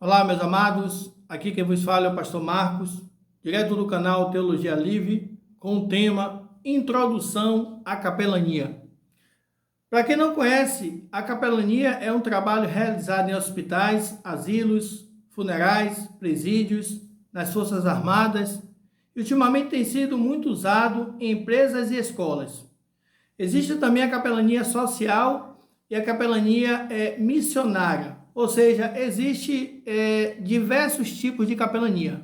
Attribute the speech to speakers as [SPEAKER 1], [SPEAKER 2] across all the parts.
[SPEAKER 1] Olá, meus amados, aqui quem vos fala é o pastor Marcos, direto do canal Teologia Livre, com o tema Introdução à Capelania. Para quem não conhece, a capelania é um trabalho realizado em hospitais, asilos, funerais, presídios, nas Forças Armadas e ultimamente tem sido muito usado em empresas e escolas. Existe também a capelania social e a capelania missionária, ou seja, existe diversos tipos de capelania,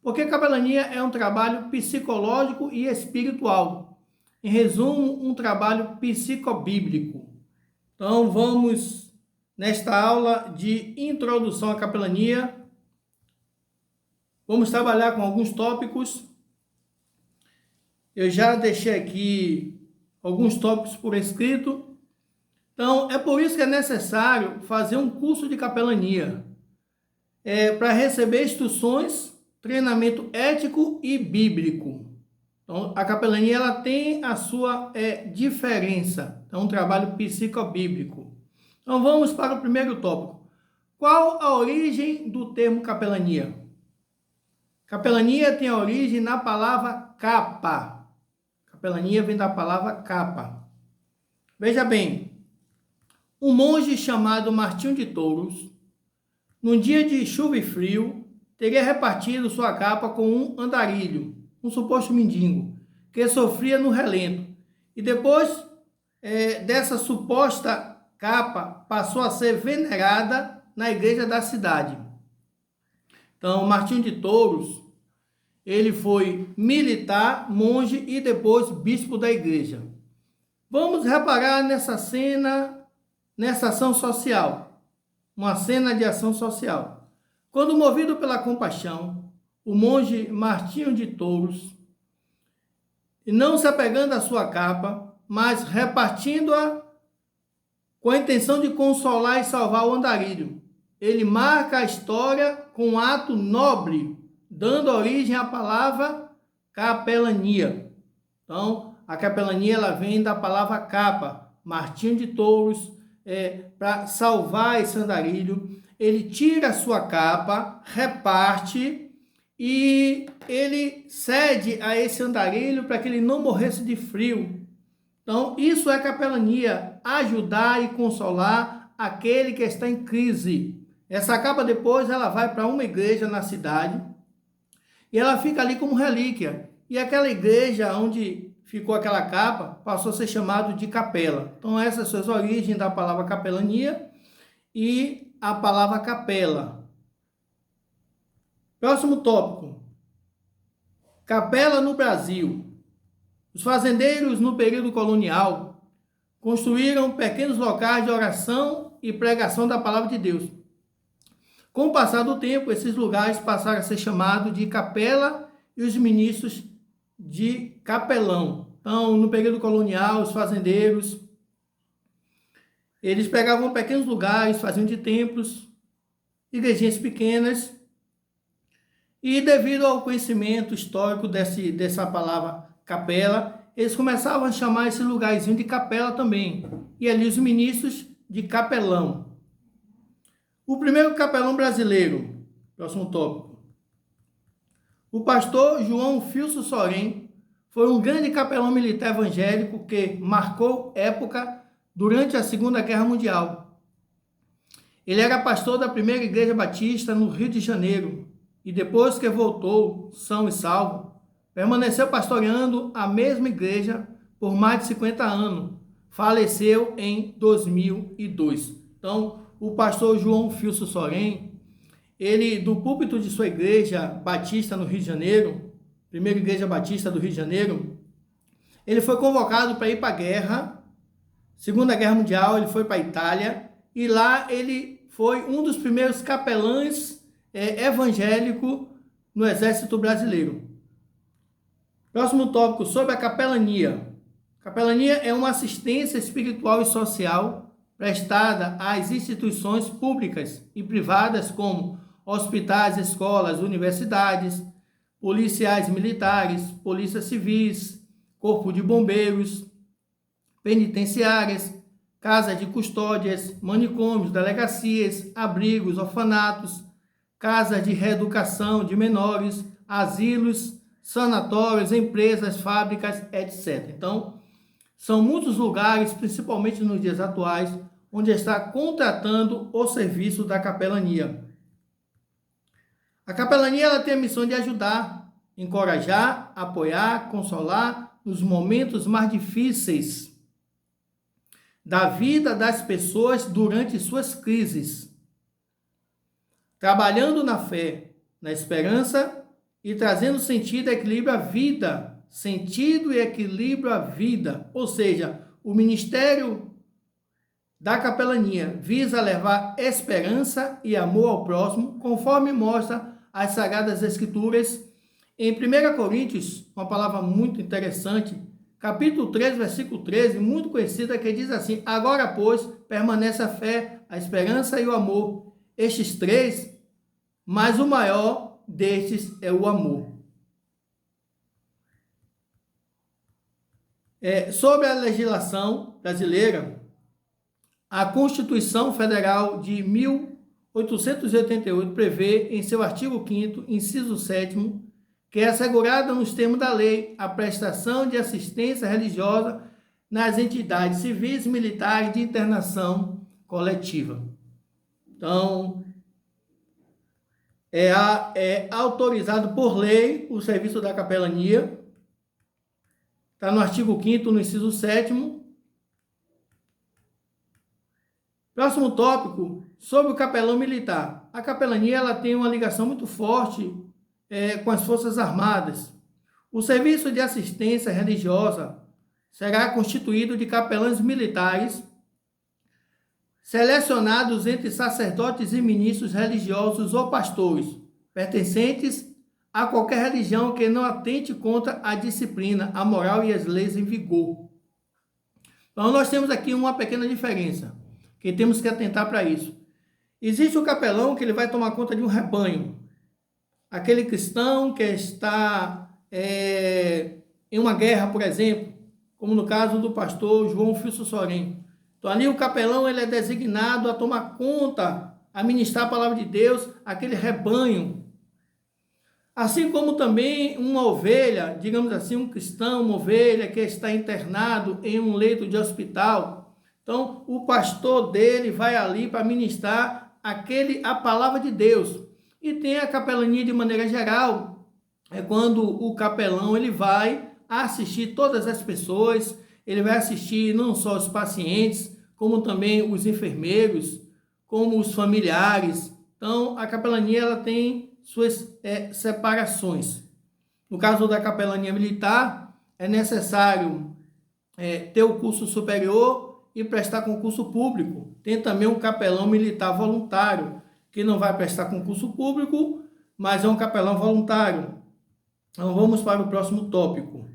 [SPEAKER 1] porque capelania é um trabalho psicológico e espiritual. Em resumo, um trabalho psicobíblico. Então, vamos nesta aula de introdução à capelania. Vamos trabalhar com alguns tópicos. Eu já deixei aqui alguns tópicos por escrito. Então, é por isso que é necessário fazer um curso de capelania, para receber instruções, treinamento ético e bíblico. Então, a capelania ela tem a sua diferença. É um trabalho psicobíblico. Então, vamos para o primeiro tópico. Qual a origem do termo capelania? Capelania tem a origem na palavra capa. Capelania vem da palavra capa. Veja bem, um monge chamado Martinho de Touros, num dia de chuva e frio, teria repartido sua capa com um andarilho, um suposto mendigo, que sofria no relento. E depois dessa suposta capa, passou a ser venerada na igreja da cidade. Então, Martinho de Touros, ele foi militar, monge e depois bispo da igreja. Vamos reparar nessa cena, nessa ação social, uma cena de ação social. Quando movido pela compaixão, o monge Martinho de Touros, não se apegando à sua capa, mas repartindo-a com a intenção de consolar e salvar o andarilho. Ele marca a história com um ato nobre, dando origem à palavra capelania. Então, a capelania ela vem da palavra capa. Martinho de Touros, para salvar esse andarilho, ele tira a sua capa, reparte e ele cede a esse andarilho para que ele não morresse de frio. Então, isso é capelania, ajudar e consolar aquele que está em crise. Essa capa depois ela vai para uma igreja na cidade e ela fica ali como relíquia. E aquela igreja onde ficou aquela capa passou a ser chamado de capela. Então, essas são as origens da palavra capelania e a palavra capela. Próximo tópico. Capela no Brasil. Os fazendeiros, no período colonial, construíram pequenos locais de oração e pregação da palavra de Deus. Com o passar do tempo, esses lugares passaram a ser chamados de capela e os ministros de capelão. Então, no período colonial, os fazendeiros, eles pegavam pequenos lugares, faziam de templos, igrejinhas pequenas, e devido ao conhecimento histórico dessa palavra capela, eles começavam a chamar esse lugarzinho de capela também. E ali os ministros de capelão. O primeiro capelão brasileiro, próximo tópico. O pastor João Filso Sorém foi um grande capelão militar evangélico que marcou época durante a Segunda Guerra Mundial. Ele era pastor da primeira igreja batista no Rio de Janeiro e depois que voltou são e salvo, permaneceu pastoreando a mesma igreja por mais de 50 anos. Faleceu em 2002. Então, o pastor João Filso Sorém, ele, do púlpito de sua igreja batista no Rio de Janeiro, primeira igreja batista do Rio de Janeiro, ele foi convocado para ir para a guerra, Segunda Guerra Mundial, ele foi para a Itália, e lá ele foi um dos primeiros capelães evangélicos no Exército Brasileiro. Próximo tópico, sobre a capelania. Capelania é uma assistência espiritual e social prestada às instituições públicas e privadas como hospitais, escolas, universidades, policiais militares, polícias civis, corpo de bombeiros, penitenciárias, casas de custódias, manicômios, delegacias, abrigos, orfanatos, casas de reeducação de menores, asilos, sanatórios, empresas, fábricas, etc. Então, são muitos lugares, principalmente nos dias atuais, onde está contratando o serviço da capelania. A capelania ela tem a missão de ajudar, encorajar, apoiar, consolar nos momentos mais difíceis da vida das pessoas durante suas crises, trabalhando na fé, na esperança e trazendo sentido e equilíbrio à vida, sentido e equilíbrio à vida, ou seja, o ministério da capelania visa levar esperança e amor ao próximo, conforme mostra as Sagradas Escrituras. Em 1 Coríntios, uma palavra muito interessante, capítulo 13, versículo 13, muito conhecida, que diz assim: agora, pois, permanece a fé, a esperança e o amor. Estes três, mas o maior destes é o amor. Sobre a legislação brasileira, a Constituição Federal de 1888 prevê, em seu artigo 5º, inciso 7º, que é assegurada nos termos da lei a prestação de assistência religiosa nas entidades civis e militares de internação coletiva. Então, é autorizado por lei o serviço da capelania. Está no artigo 5º, no inciso 7º. Próximo tópico, sobre o capelão militar. A capelania ela tem uma ligação muito forte com as Forças Armadas. O serviço de assistência religiosa será constituído de capelães militares selecionados entre sacerdotes e ministros religiosos ou pastores, pertencentes a qualquer religião que não atente contra a disciplina, a moral e as leis em vigor. Então, nós temos aqui uma pequena diferença, que temos que atentar para isso. Existe o capelão que ele vai tomar conta de um rebanho. Aquele cristão que está em uma guerra, por exemplo, como no caso do pastor João Filso Soren. Então, ali o capelão ele é designado a tomar conta, a ministrar a palavra de Deus, aquele rebanho. Assim como também uma ovelha, digamos assim, um cristão, uma ovelha que está internado em um leito de hospital. Então, o pastor dele vai ali para ministrar a palavra de Deus. E tem a capelania de maneira geral, é quando o capelão ele vai assistir todas as pessoas, ele vai assistir não só os pacientes, como também os enfermeiros, como os familiares. Então, a capelania ela tem suas separações. No caso da capelania militar, é necessário ter o curso superior e prestar concurso público. Tem também um capelão militar voluntário, que não vai prestar concurso público, mas é um capelão voluntário. Então, vamos para o próximo tópico.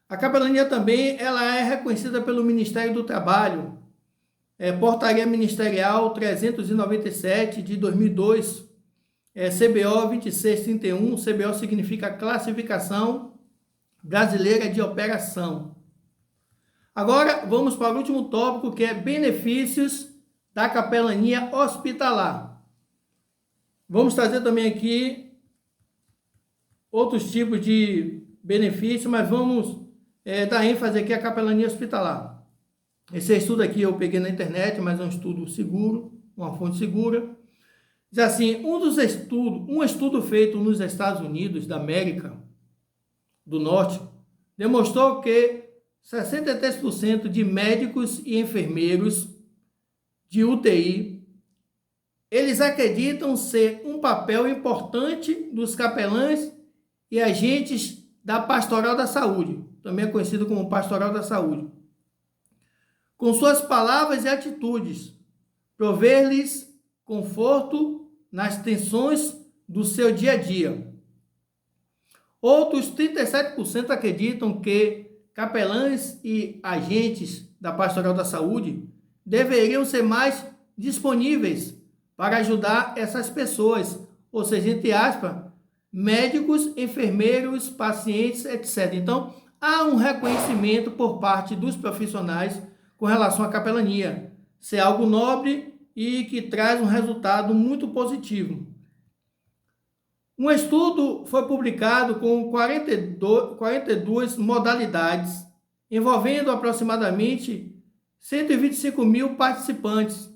[SPEAKER 1] A capelania também ela é reconhecida pelo Ministério do Trabalho. Portaria Ministerial 397 de 2002, CBO 2631, CBO significa Classificação Brasileira de Operação. Agora, vamos para o último tópico, que é benefícios da capelania hospitalar. Vamos trazer também aqui outros tipos de benefícios, mas vamos dar ênfase aqui à capelania hospitalar. Esse estudo aqui eu peguei na internet, mas é um estudo seguro, uma fonte segura. Diz assim, um estudo feito nos Estados Unidos da América do Norte demonstrou que 63% de médicos e enfermeiros de UTI, eles acreditam ser um papel importante dos capelães e agentes da Pastoral da Saúde, também é conhecido como Pastoral da Saúde, com suas palavras e atitudes, prover-lhes conforto nas tensões do seu dia a dia. Outros 37% acreditam que capelães e agentes da Pastoral da Saúde deveriam ser mais disponíveis para ajudar essas pessoas, ou seja, entre aspas, médicos, enfermeiros, pacientes, etc. Então, há um reconhecimento por parte dos profissionais com relação à capelania, ser algo nobre e que traz um resultado muito positivo. Um estudo foi publicado com 42 modalidades, envolvendo aproximadamente 125 mil participantes,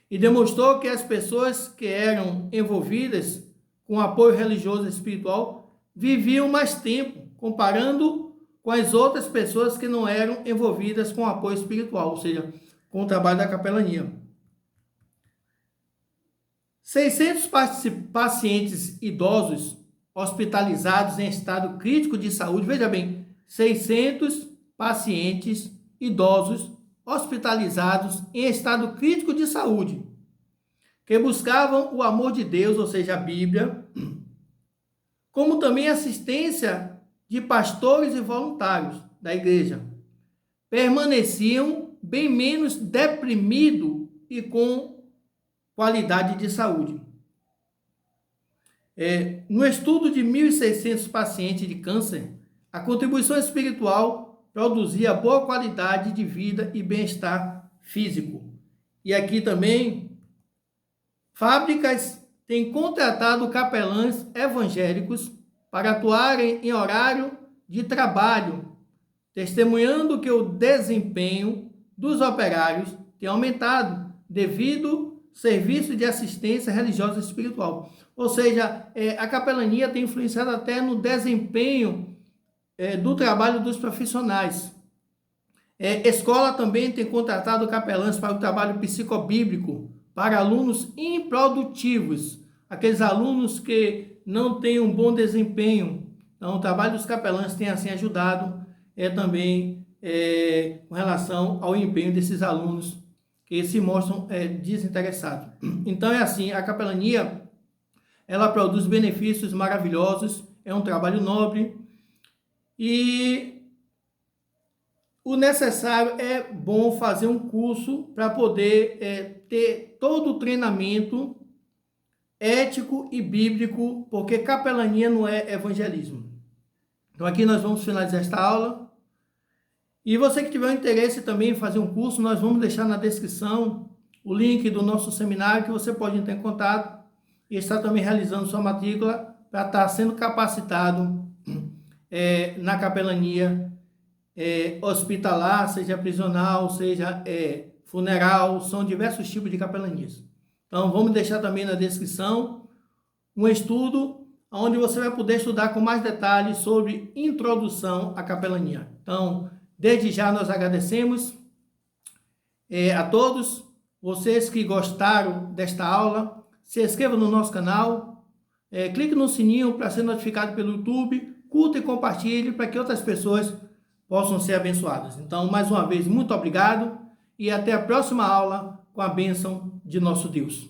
[SPEAKER 1] e demonstrou que as pessoas que eram envolvidas com apoio religioso e espiritual viviam mais tempo, comparando com as outras pessoas que não eram envolvidas com apoio espiritual, ou seja, com o trabalho da capelania. 600 pacientes idosos hospitalizados em estado crítico de saúde, veja bem, 600 pacientes idosos hospitalizados em estado crítico de saúde, que buscavam o amor de Deus, ou seja, a Bíblia, como também assistência de pastores e voluntários da igreja, permaneciam bem menos deprimidos e com qualidade de saúde. No estudo de 1.600 pacientes de câncer, a contribuição espiritual produzia boa qualidade de vida e bem-estar físico. E aqui também, fábricas têm contratado capelães evangélicos para atuarem em horário de trabalho, testemunhando que o desempenho dos operários tem aumentado devido serviço de assistência religiosa e espiritual. Ou seja, a capelania tem influenciado até no desempenho do trabalho dos profissionais. Escola também tem contratado capelães para o trabalho psicobíblico, para alunos improdutivos, aqueles alunos que não têm um bom desempenho. Então, o trabalho dos capelães tem assim ajudado também com relação ao empenho desses alunos que se mostram desinteressados. Então é assim, a capelania, ela produz benefícios maravilhosos, é um trabalho nobre, e o necessário é bom fazer um curso para poder ter todo o treinamento ético e bíblico, porque capelania não é evangelismo. Então aqui nós vamos finalizar esta aula. E você que tiver interesse também em fazer um curso, nós vamos deixar na descrição o link do nosso seminário, que você pode entrar em contato e estar também realizando sua matrícula para estar sendo capacitado na capelania hospitalar, seja prisional, seja funeral, são diversos tipos de capelanias. Então vamos deixar também na descrição um estudo onde você vai poder estudar com mais detalhes sobre introdução à capelania. Então, desde já nós agradecemos a todos, vocês que gostaram desta aula, se inscrevam no nosso canal, clique no sininho para ser notificado pelo YouTube, curta e compartilhe para que outras pessoas possam ser abençoadas. Então, mais uma vez, muito obrigado e até a próxima aula com a bênção de nosso Deus.